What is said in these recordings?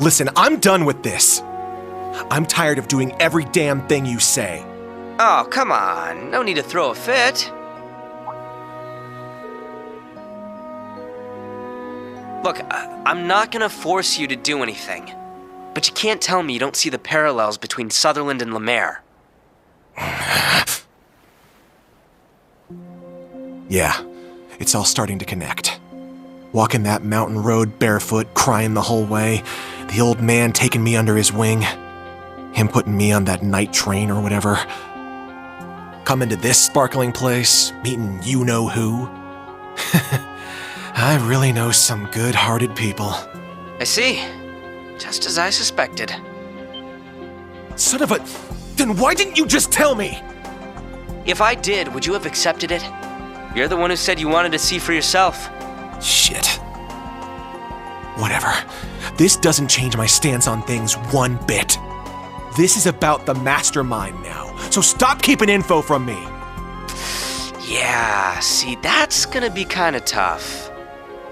Listen, I'm done with this. I'm tired of doing every damn thing you say. Oh, come on. No need to throw a fit. Look, I'm not gonna force you to do anything. But you can't tell me you don't see the parallels between Sutherland and Lamare. Yeah, it's all starting to connect. Walking that mountain road barefoot, crying the whole way, the old man taking me under his wing, him putting me on that night train or whatever, coming to this sparkling place, meeting you-know-who. I really know some good-hearted people. I see. Just as I suspected. Son of a... Then why didn't you just tell me? If I did, would you have accepted it? You're the one who said you wanted to see for yourself. Shit. Whatever. This doesn't change my stance on things one bit. This is about the mastermind now, so stop keeping info from me. Yeah, see, that's gonna be kinda tough.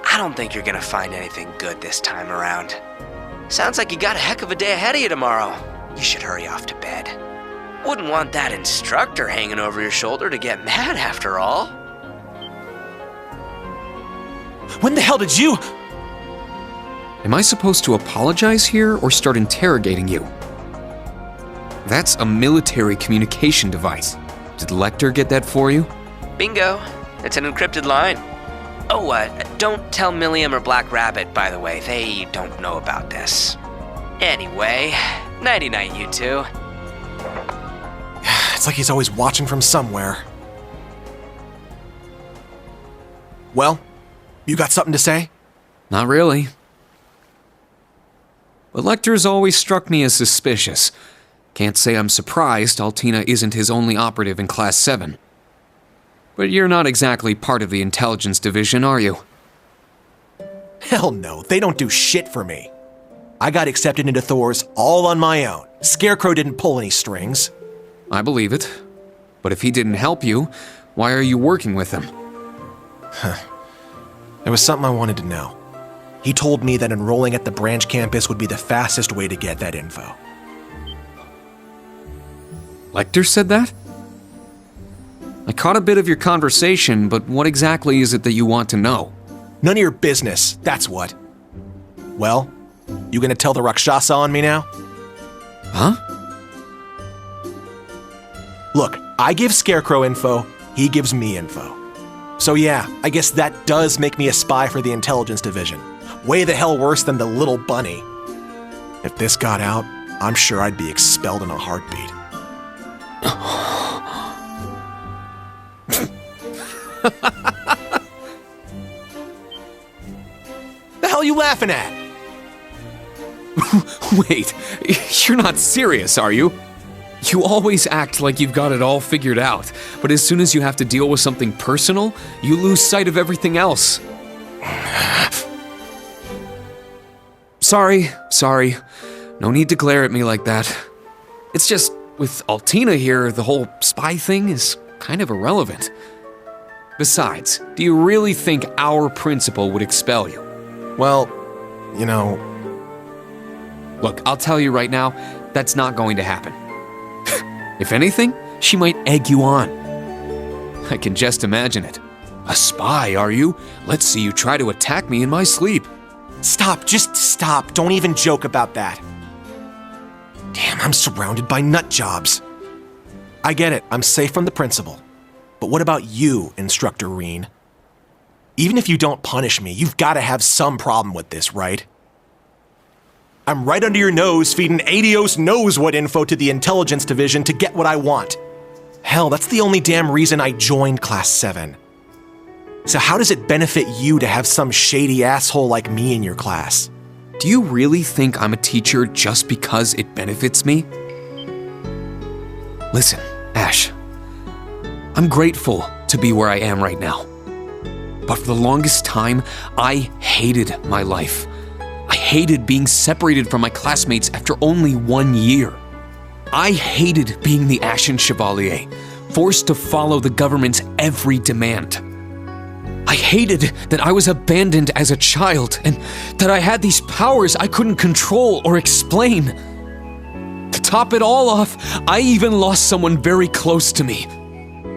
I don't think you're gonna find anything good this time around. Sounds like you got a heck of a day ahead of you tomorrow. You should hurry off to bed. Wouldn't want that instructor hanging over your shoulder to get mad after all. When the hell did you... Am I supposed to apologize here or start interrogating you? That's a military communication device. Did Lecter get that for you? Bingo. It's an encrypted line. Oh, don't tell Milliam or Black Rabbit, by the way. They don't know about this. Anyway, nighty-night, you two. It's like he's always watching from somewhere. Well, you got something to say? Not really. But Lecter's always struck me as suspicious. Can't say I'm surprised Altina isn't his only operative in Class 7. But you're not exactly part of the intelligence division, are you? Hell no, they don't do shit for me. I got accepted into Thor's all on my own. Scarecrow didn't pull any strings. I believe it. But if he didn't help you, why are you working with him? There was something I wanted to know. He told me that enrolling at the branch campus would be the fastest way to get that info. Lecter said that? I caught a bit of your conversation, but what exactly is it that you want to know? None of your business, that's what. Well, you gonna tell the Rakshasa on me now? Huh? Look, I give Scarecrow info, he gives me info. So yeah, I guess that does make me a spy for the intelligence division. Way the hell worse than the little bunny. If this got out, I'm sure I'd be expelled in a heartbeat. The hell are you laughing at? Wait, you're not serious, are you? You always act like you've got it all figured out, but as soon as you have to deal with something personal, you lose sight of everything else. Sorry. No need to glare at me like that. It's just, with Altina here, the whole spy thing is kind of irrelevant. Besides, do you really think our principal would expel you? Well, you know... Look, I'll tell you right now, that's not going to happen. If anything, she might egg you on. I can just imagine it. A spy, are you? Let's see you try to attack me in my sleep. Stop, just stop. Don't even joke about that. Damn, I'm surrounded by nut jobs. I get it, I'm safe from the principal. But what about you, Instructor Reen? Even if you don't punish me, you've got to have some problem with this, right? I'm right under your nose feeding Adios knows what info to the intelligence division to get what I want. Hell, that's the only damn reason I joined Class 7. So how does it benefit you to have some shady asshole like me in your class? Do you really think I'm a teacher just because it benefits me? Listen, Ash. I'm grateful to be where I am right now. But for the longest time, I hated my life. I hated being separated from my classmates after only 1 year. I hated being the Ashen Chevalier, forced to follow the government's every demand. I hated that I was abandoned as a child and that I had these powers I couldn't control or explain. To top it all off, I even lost someone very close to me.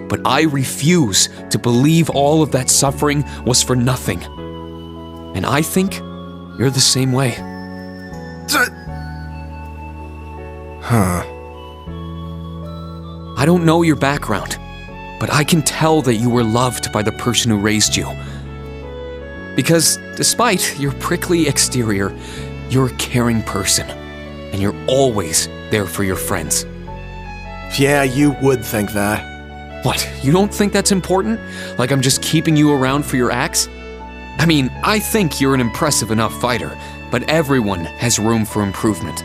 But I refuse to believe all of that suffering was for nothing. And I think you're the same way. I don't know your background, but I can tell that you were loved by the person who raised you. Because despite your prickly exterior, you're a caring person, and you're always there for your friends. Yeah, you would think that. What, you don't think that's important? Like I'm just keeping you around for your acts? I mean, I think you're an impressive enough fighter, but everyone has room for improvement.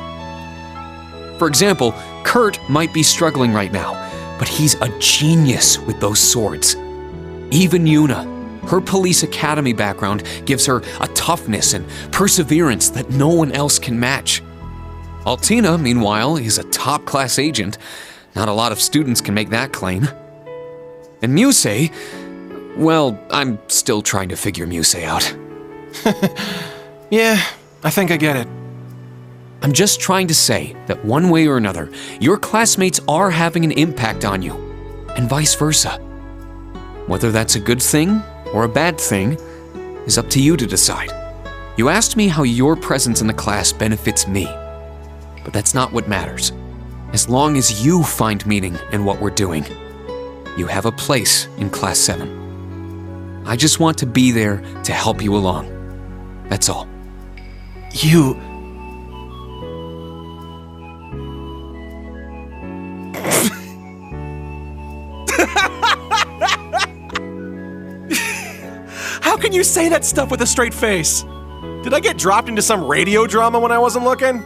For example, Kurt might be struggling right now, but he's a genius with those swords. Even Yuna, her police academy background gives her a toughness and perseverance that no one else can match. Altina, meanwhile, is a top-class agent. Not a lot of students can make that claim. And Muse, well, I'm still trying to figure Muse out. Yeah, I think I get it. I'm just trying to say that one way or another, your classmates are having an impact on you, and vice versa. Whether that's a good thing or a bad thing is up to you to decide. You asked me how your presence in the class benefits me, but that's not what matters. As long as you find meaning in what we're doing, you have a place in Class 7. I just want to be there to help you along. That's all. You... How can you say that stuff with a straight face? Did I get dropped into some radio drama when I wasn't looking?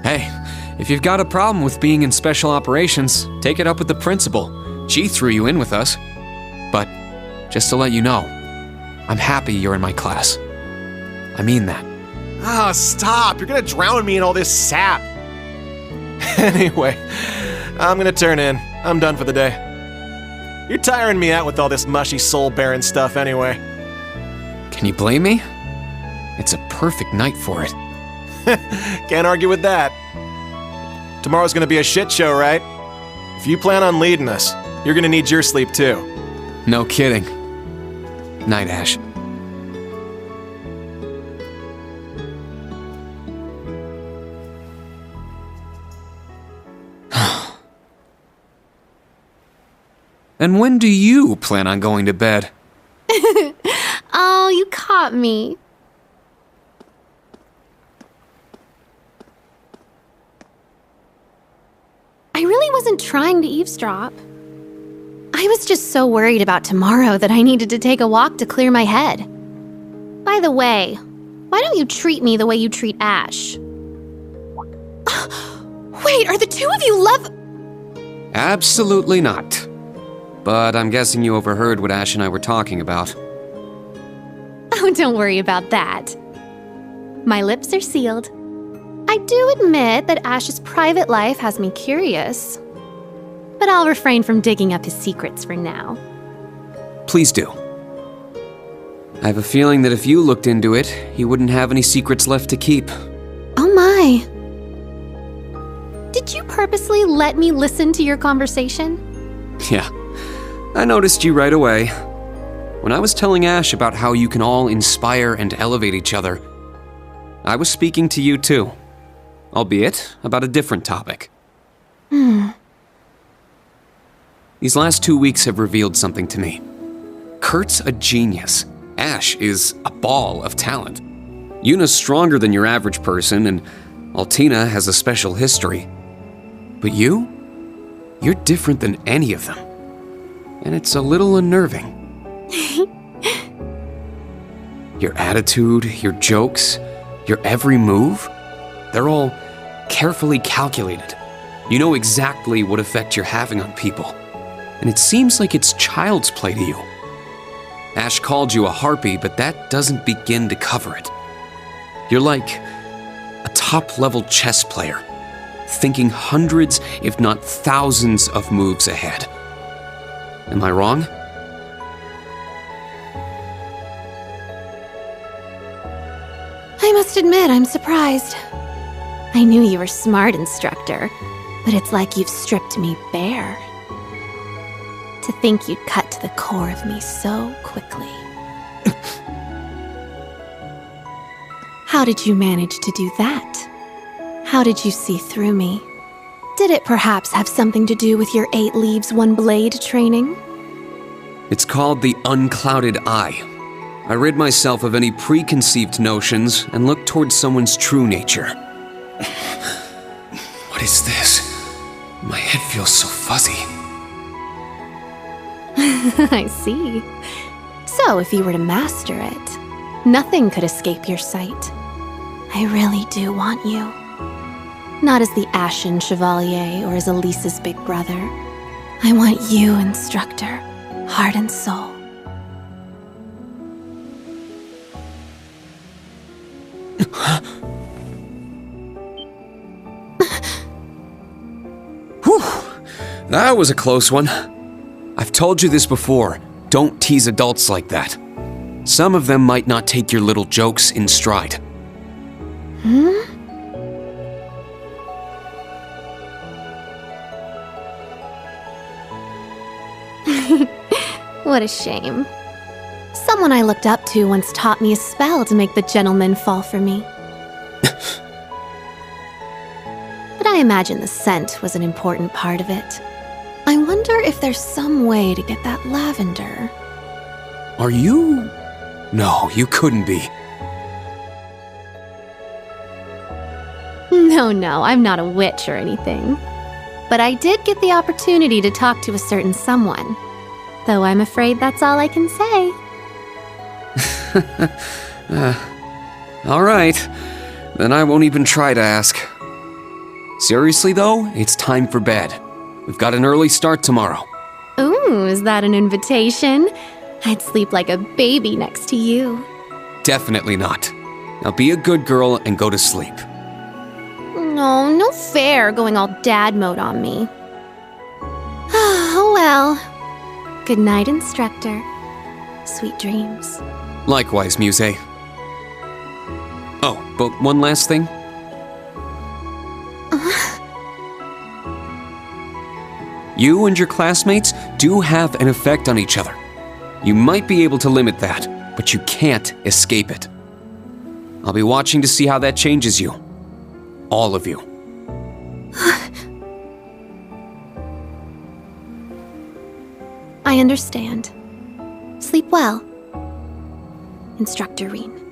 Hey, if you've got a problem with being in special operations, take it up with the principal. She threw you in with us. But just to let you know, I'm happy you're in my class. I mean that. Ah, stop! You're gonna drown me in all this sap. Anyway, I'm gonna turn in. I'm done for the day. You're tiring me out with all this mushy soul-bearing stuff anyway. Can you blame me? It's a perfect night for it. Can't argue with that. Tomorrow's gonna be a shit show, right? If you plan on leading us, you're gonna need your sleep too. No kidding. Night, Ash. And when do you plan on going to bed? Oh, you caught me. I really wasn't trying to eavesdrop. I was just so worried about tomorrow that I needed to take a walk to clear my head. By the way, why don't you treat me the way you treat Ash? Wait, are the two of you love... Absolutely not. But I'm guessing you overheard what Ash and I were talking about. Oh, don't worry about that. My lips are sealed. I do admit that Ash's private life has me curious, but I'll refrain from digging up his secrets for now. Please do. I have a feeling that if you looked into it, he wouldn't have any secrets left to keep. Oh my. Did you purposely let me listen to your conversation? Yeah, I noticed you right away. When I was telling Ash about how you can all inspire and elevate each other, I was speaking to you too, albeit about a different topic. These last 2 weeks have revealed something to me. Kurt's a genius. Ash is a ball of talent. Yuna's stronger than your average person, and Altina has a special history. But you're different than any of them. And it's a little unnerving. Your attitude, your jokes, your every move, they're all carefully calculated. You know exactly what effect you're having on people. And it seems like it's child's play to you. Ash called you a harpy, but that doesn't begin to cover it. You're like a top-level chess player, thinking hundreds, if not thousands of moves ahead. Am I wrong? must admit, I'm surprised. I knew you were smart, instructor, but it's like you've stripped me bare. To think you'd cut to the core of me so quickly. How did you manage to do that? How did you see through me? Did it perhaps have something to do with your 8 leaves, 1 blade training? It's called the unclouded eye. I rid myself of any preconceived notions and look towards someone's true nature. What is this? My head feels so fuzzy. I see. So if you were to master it, nothing could escape your sight. I really do want you. Not as the Ashen Chevalier or as Elisa's big brother. I want you, instructor, heart and soul. Whew, that was a close one. I've told you this before, don't tease adults like that. Some of them might not take your little jokes in stride. What a shame. Someone I looked up to once taught me a spell to make the gentleman fall for me. But I imagine the scent was an important part of it. I wonder if there's some way to get that lavender. Are you? No, you couldn't be. No, I'm not a witch or anything. But I did get the opportunity to talk to a certain someone. Though I'm afraid that's all I can say. All right. Then I won't even try to ask. Seriously, though, it's time for bed. We've got an early start tomorrow. Ooh, is that an invitation? I'd sleep like a baby next to you. Definitely not. Now be a good girl and go to sleep. No fair going all dad mode on me. Oh well. Good night, instructor. Sweet dreams. Likewise, Muse. Oh, but one last thing. You and your classmates do have an effect on each other. You might be able to limit that, but you can't escape it. I'll be watching to see how that changes you. All of you. I understand. Sleep well, Instructor Reen.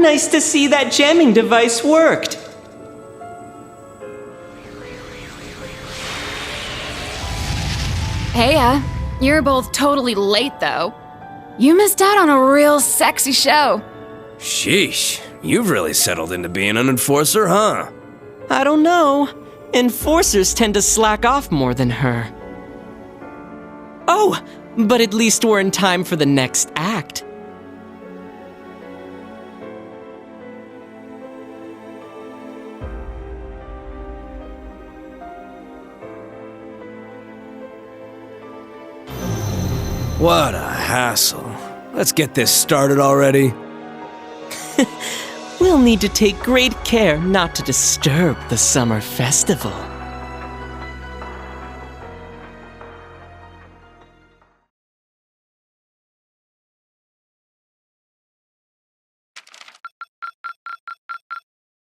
Nice to see that jamming device worked. Hey, you're both totally late, though. You missed out on a real sexy show. Sheesh, you've really settled into being an enforcer, huh? I don't know. Enforcers tend to slack off more than her. Oh, but at least we're in time for the next act. What a hassle. Let's get this started already. We'll need to take great care not to disturb the summer festival.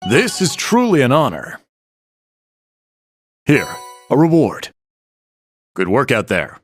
This is truly an honor. Here, a reward. Good work out there.